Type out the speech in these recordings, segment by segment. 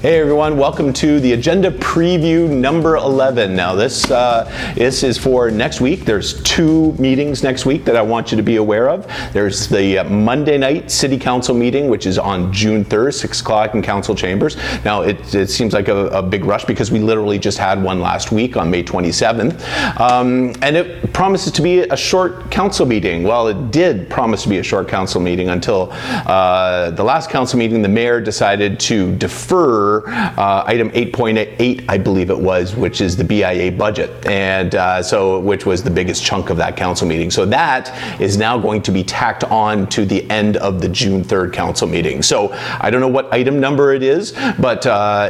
Hey everyone, welcome to the agenda preview number 11. Now this is for next week. There's two meetings next week that I want you to be aware of. There's the Monday night City Council meeting, which is on June 3rd, 6 o'clock in Council Chambers. Now it seems like a big rush because we literally just had one last week on May 27th. And it promises to be a short council meeting. Well, it did promise to be a short council meeting until the last council meeting. The mayor decided to defer item 8.8, I believe it was, which is the BIA budget, and which was the biggest chunk of that council meeting. So that is now going to be tacked on to the end of the June 3rd council meeting. So I don't know what item number it is, but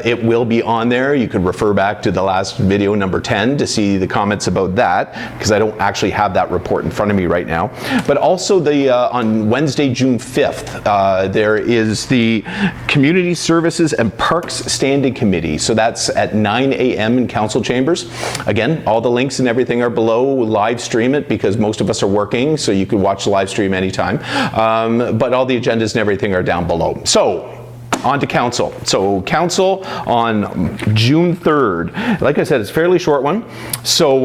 it will be on there. You could refer back to the last video, number 10, to see the comments about that, because I don't actually have that report in front of me right now. But also on Wednesday, June 5th, there is the Community Services and Parks Standing Committee. So that's at 9 a.m. in council chambers. Again, all the links and everything are below. Live stream it because most of us are working, so you can watch the live stream anytime. But all the agendas and everything are down below. So on to council. So council on June 3rd. Like I said, it's a fairly short one. So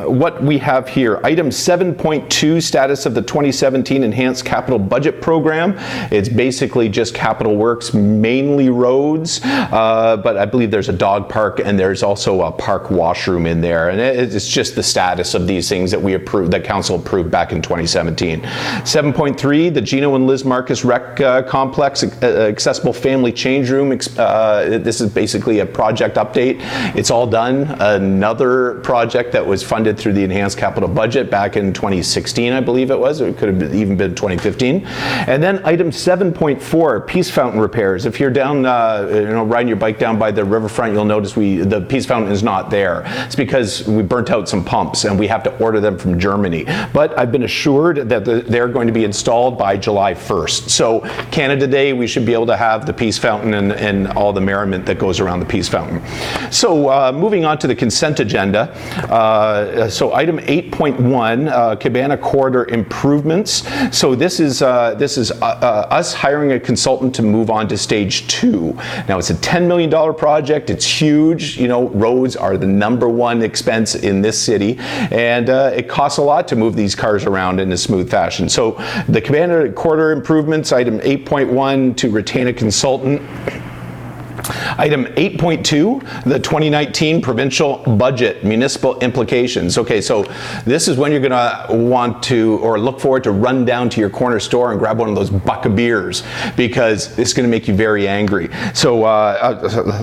what we have here, item 7.2, status of the 2017 Enhanced Capital Budget Program. It's basically just capital works, mainly roads, but I believe there's a dog park and there's also a park washroom in there. And it's just the status of these things that we approved, that council approved back in 2017. 7.3, the Gino and Liz Marcus Rec Complex, accessible family change room. This is basically a project update. It's all done. Another project that was funded through the Enhanced Capital Budget back in 2016, I believe it was. It could have even been 2015. And then item 7.4, Peace Fountain repairs. If you're down, riding your bike down by the riverfront, you'll notice the Peace Fountain is not there. It's because we burnt out some pumps and we have to order them from Germany. But I've been assured that they're going to be installed by July 1st. So Canada Day, we should be able to have the Peace Fountain and all the merriment that goes around the Peace Fountain. So moving on to the consent agenda. So item 8.1, Cabana Corridor improvements. So this is us hiring a consultant to move on to stage 2. Now it's a $10 million project. It's huge. You know, roads are the #1 expense in this city, and it costs a lot to move these cars around in a smooth fashion. So the Cabana Corridor improvements, item 8.1, to retain a consultant. Item 8.2, the 2019 provincial budget, municipal implications. Okay, so this is when you're going to want to, or look forward to, run down to your corner store and grab one of those buck of beers, because it's going to make you very angry. So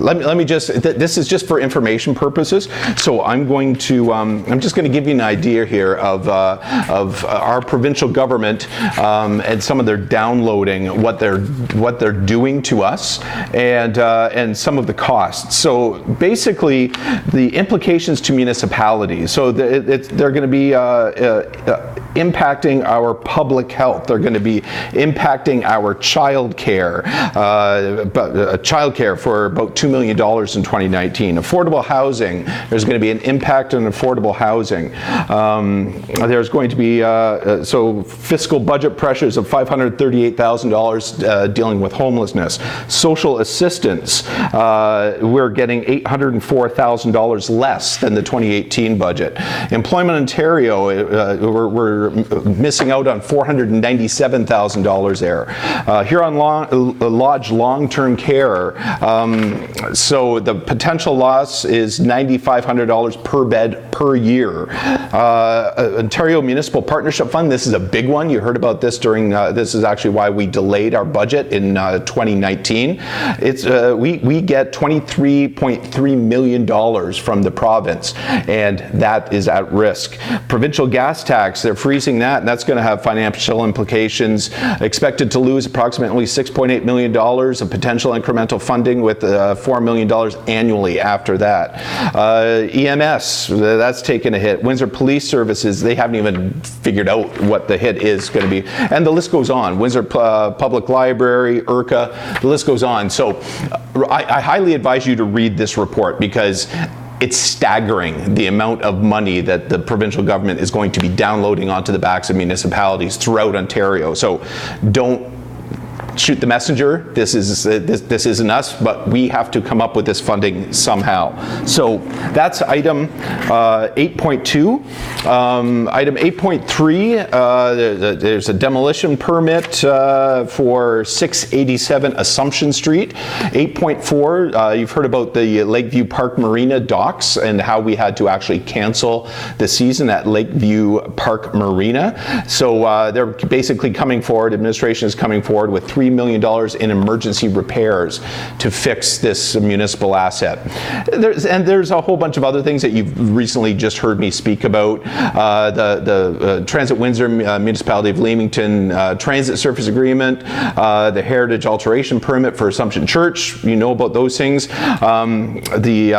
let me just, this is just for information purposes. So I'm just going to give you an idea here of our provincial government and some of their downloading, what they're doing to us, and some of the costs. So basically, the implications to municipalities. So they're going to be impacting our public health. They're going to be impacting our child care, for about $2 million in 2019. Affordable housing, there's going to be an impact on affordable housing. There's going to be, so fiscal budget pressures of $538,000 dealing with homelessness. Social assistance, we're getting $804,000 less than the 2018 budget. Employment Ontario, we're missing out on $497,000 there. Huron Lodge long-term care, so the potential loss is $9,500 per bed per year. Ontario Municipal Partnership Fund, this is a big one. You heard about this during, this is actually why we delayed our budget in 2019. It's we get $23.3 million from the province, and that is at risk. Provincial gas tax, they're freezing that, and that's going to have financial implications. Expected to lose approximately $6.8 million of potential incremental funding, with $4 million annually after that. EMS, that's taken a hit. Windsor Police Services, they haven't even figured out what the hit is going to be. And the list goes on. Windsor Public Library, IRCA, the list goes on. So I highly advise you to read this report, because it's staggering the amount of money that the provincial government is going to be downloading onto the backs of municipalities throughout Ontario. So don't shoot the messenger. This isn't us, but we have to come up with this funding somehow. So that's item 8.2. Item 8.3, there's a demolition permit for 687 Assumption Street. 8.4, you've heard about the Lakeview Park Marina docks and how we had to actually cancel the season at Lakeview Park Marina. So they're basically coming forward, administration is coming forward with $3 million in emergency repairs to fix this municipal asset. There's a whole bunch of other things that you've recently just heard me speak about. The Transit Windsor Municipality of Leamington Transit Surface Agreement, the Heritage Alteration Permit for Assumption Church, you know about those things. The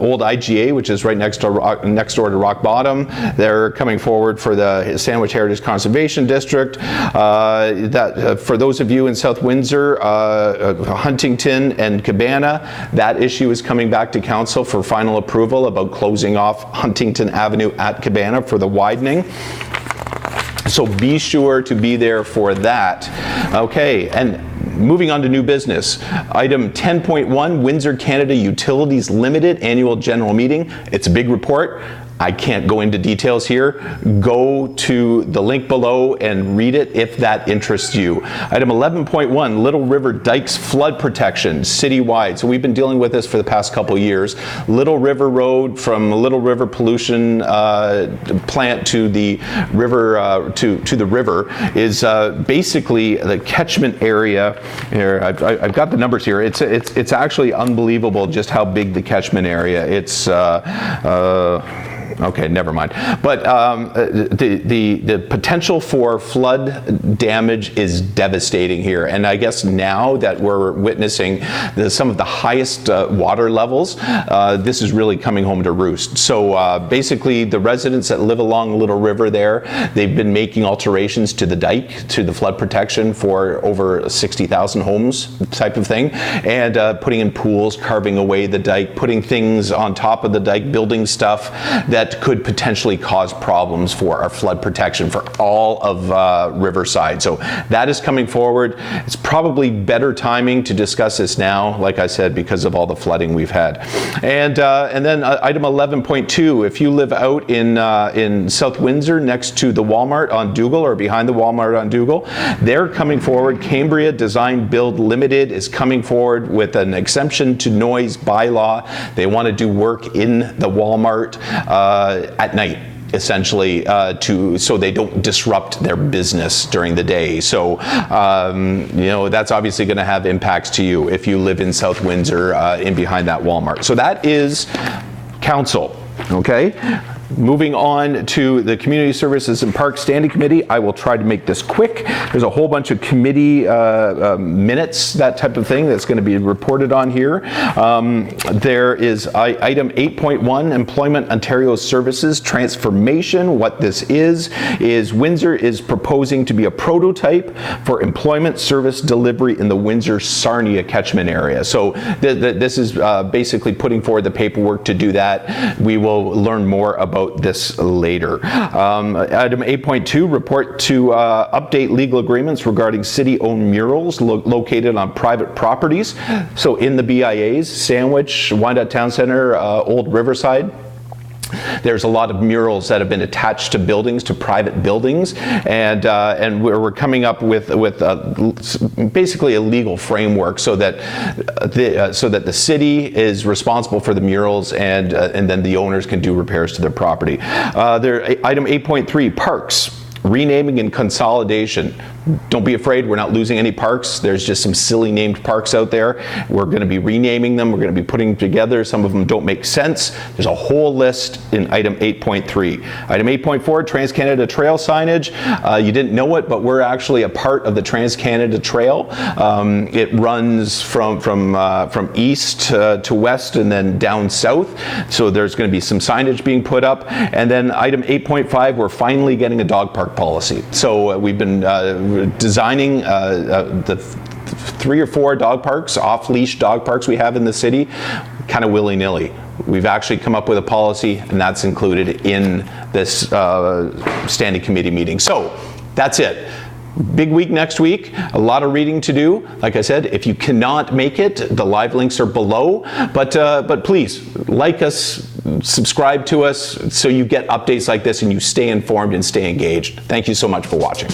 old IGA, which is right next door to Rock Bottom, they're coming forward for the Sandwich Heritage Conservation District. For those of you in South Windsor, Huntington and Cabana, that issue is coming back to council for final approval about closing off Huntington Avenue at Cabana for the widening. So be sure to be there for that. Okay, and moving on to new business. Item 10.1, Windsor Canada Utilities Limited Annual General Meeting. It's a big report. I can't go into details here. Go to the link below and read it if that interests you. Item 11.1, Little River Dikes Flood Protection, citywide. So we've been dealing with this for the past couple years. Little River Road from Little River Pollution Plant to the river, to the river is basically the catchment area. Here, I've got the numbers here. It's actually unbelievable just how big the catchment area. It's okay, never mind. But the potential for flood damage is devastating here. And I guess now that we're witnessing some of the highest water levels, this is really coming home to roost. So basically the residents that live along Little River there, they've been making alterations to the dike, to the flood protection for over 60,000 homes type of thing. And putting in pools, carving away the dike, putting things on top of the dike, building stuff that could potentially cause problems for our flood protection for all of Riverside. So that is coming forward. It's probably better timing to discuss this now, like I said, because of all the flooding we've had. And then item 11.2, if you live out in South Windsor next to the Walmart on Dougal or behind the Walmart on Dougal, they're coming forward. Cambria Design Build Limited is coming forward with an exemption to noise bylaw. They want to do work in the Walmart at night, essentially, so they don't disrupt their business during the day. So, you know, that's obviously going to have impacts to you if you live in South Windsor in behind that Walmart. So that is council, okay? Moving on to the Community Services and Parks Standing Committee, I will try to make this quick. There's a whole bunch of committee minutes, that type of thing, that's going to be reported on here. There is item 8.1, Employment Ontario Services Transformation. What this is Windsor is proposing to be a prototype for employment service delivery in the Windsor-Sarnia catchment area. So this is basically putting forward the paperwork to do that. We will learn more about this later. Item 8.2, report to update legal agreements regarding city-owned murals located on private properties. So in the BIAs, Sandwich, Wyandotte Town Centre, Old Riverside, there's a lot of murals that have been attached to buildings, to private buildings, and we're coming up with basically a legal framework so that the city is responsible for the murals, and then the owners can do repairs to their property. Item 8.3, parks. Renaming and consolidation. Don't be afraid, we're not losing any parks. There's just some silly named parks out there. We're going to be renaming them. We're going to be putting them together. Some of them don't make sense. There's a whole list in item 8.3. Item 8.4, Trans-Canada Trail signage. You didn't know it, but we're actually a part of the Trans-Canada Trail. It runs from east to west and then down south. So there's going to be some signage being put up. And then item 8.5, we're finally getting a dog park policy. So we've been designing the 3 or 4 dog parks, off-leash dog parks we have in the city, kind of willy-nilly. We've actually come up with a policy, and that's included in this standing committee meeting. So that's it. big week next week, a lot of reading to do. Like I said, if you cannot make it, the live links are below, but please like us, subscribe to us so you get updates like this and you stay informed and stay engaged. Thank you so much for watching.